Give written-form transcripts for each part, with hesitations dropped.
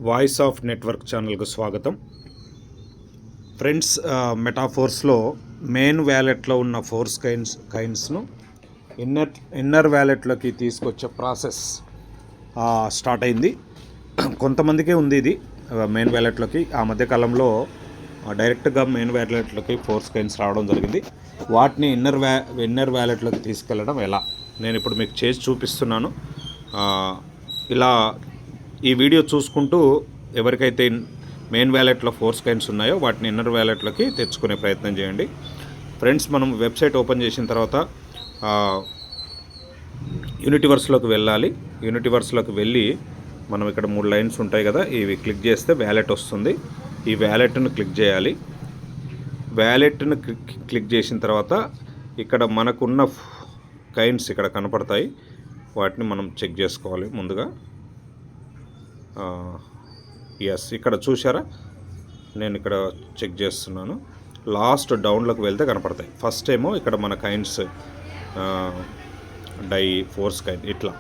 Voice of network ఛానల్కు స్వాగతం. Friends, మెటాఫోర్స్లో main వ్యాలెట్లో ఉన్న ఫోర్స్ కైన్స్ను ఇన్నర్ వ్యాలెట్లోకి తీసుకొచ్చే ప్రాసెస్ స్టార్ట్ అయింది. కొంతమందికే ఉంది ఇది మెయిన్ వ్యాలెట్లోకి. ఆ మధ్యకాలంలో డైరెక్ట్గా మెయిన్ వ్యాలెట్లోకి ఫోర్స్ కైన్స్ రావడం జరిగింది. వాటిని ఇన్నర్ వ్యాలెట్లోకి తీసుకెళ్ళడం ఎలా నేను ఇప్పుడు మీకు చేసి చూపిస్తున్నాను. ఇలా ఈ వీడియో చూసుకుంటూ ఎవరికైతే మెయిన్ వ్యాలెట్లో ఫోర్స్ కైన్స్ ఉన్నాయో వాటిని ఇన్నర్ వ్యాలెట్లోకి తెచ్చుకునే ప్రయత్నం చేయండి. ఫ్రెండ్స్, మనం వెబ్సైట్ ఓపెన్ చేసిన తర్వాత యూనివర్స్లోకి వెళ్ళాలి. యూనివర్స్లోకి వెళ్ళి మనం ఇక్కడ 3 లైన్స్ ఉంటాయి కదా, ఇవి క్లిక్ చేస్తే వ్యాలెట్ వస్తుంది. ఈ వ్యాలెట్ను క్లిక్ చేయాలి. వ్యాలెట్ను క్లిక్ చేసిన తర్వాత ఇక్కడ మనకున్న కైన్స్ ఇక్కడ కనపడతాయి. వాటిని మనం చెక్ చేసుకోవాలి ముందుగా. ఎస్, ఇక్కడ చూసారా, నేను ఇక్కడ చెక్ చేస్తున్నాను. లాస్ట్ డౌన్లోకి వెళ్తే కనపడతాయి. ఫస్ట్ ఏమో ఇక్కడ మన కైన్స్ డై ఫోర్స్ కైన్ ఇట్లా.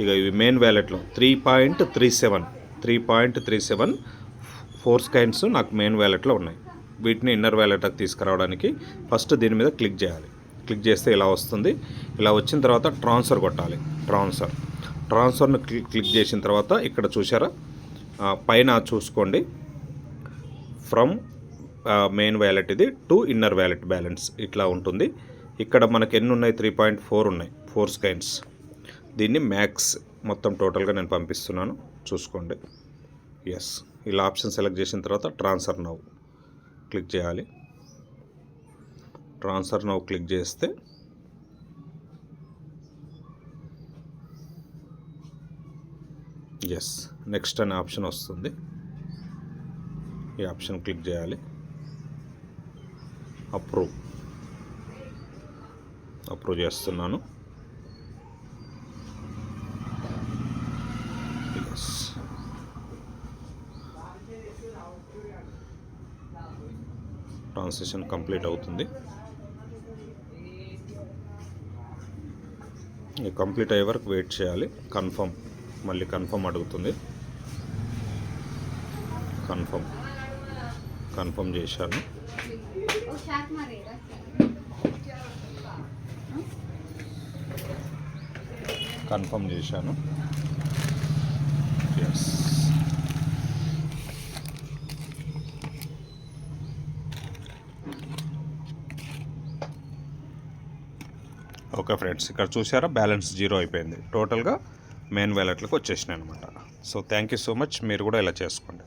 ఇక ఇవి మెయిన్ వ్యాలెట్లో 3.37 ఫోర్స్ కైన్స్ నాకు మెయిన్ వ్యాలెట్లో ఉన్నాయి. వీటిని ఇన్నర్ వ్యాలెట్కి తీసుకురావడానికి ఫస్ట్ దీని మీద క్లిక్ చేయాలి. క్లిక్ చేస్తే ఇలా వస్తుంది. ఇలా వచ్చిన తర్వాత ట్రాన్స్ఫర్ కొట్టాలి. ట్రాన్స్ఫర్ను క్లిక్ చేసిన తర్వాత ఇక్కడ చూసారా, పైన చూసుకోండి, ఫ్రమ్ మెయిన్ వ్యాలెట్ ఇది టు ఇన్నర్ వ్యాలెట్ బ్యాలెన్స్ ఇట్లా ఉంటుంది. ఇక్కడ మనకి ఎన్ని ఉన్నాయి? 3.4 ఉన్నాయి ఫోర్స్ కైన్స్. దీన్ని మ్యాక్స్ మొత్తం టోటల్గా నేను పంపిస్తున్నాను, చూసుకోండి. ఎస్, ఇలా ఆప్షన్ సెలెక్ట్ చేసిన తర్వాత ట్రాన్స్ఫర్ నౌ క్లిక్ చేయాలి. ట్రాన్స్ఫర్ నౌ క్లిక్ చేస్తే ఎస్ నెక్స్ట్ అనే ఆప్షన్ వస్తుంది. ఈ ఆప్షన్ క్లిక్ చేయాలి. అప్రూవ్ చేస్తున్నాను. ఎస్, ట్రాన్సాక్షన్ కంప్లీట్ అవుతుంది. కంప్లీట్ అయ్యే వరకు వెయిట్ చేయాలి. మళ్ళీ కన్ఫర్మ్ అడుగుతుంది. కన్ఫర్మ్ చేశాను. ఎస్, ఓకే ఫ్రెండ్స్, ఇక్కడ చూసారా బ్యాలెన్స్ 0 అయిపోయింది. టోటల్గా మెయిన్ వ్యాలెట్లోకి వచ్చేసినాయి అనమాట. So thank you so much. మీరు కూడా ఇలా చేసుకోండి.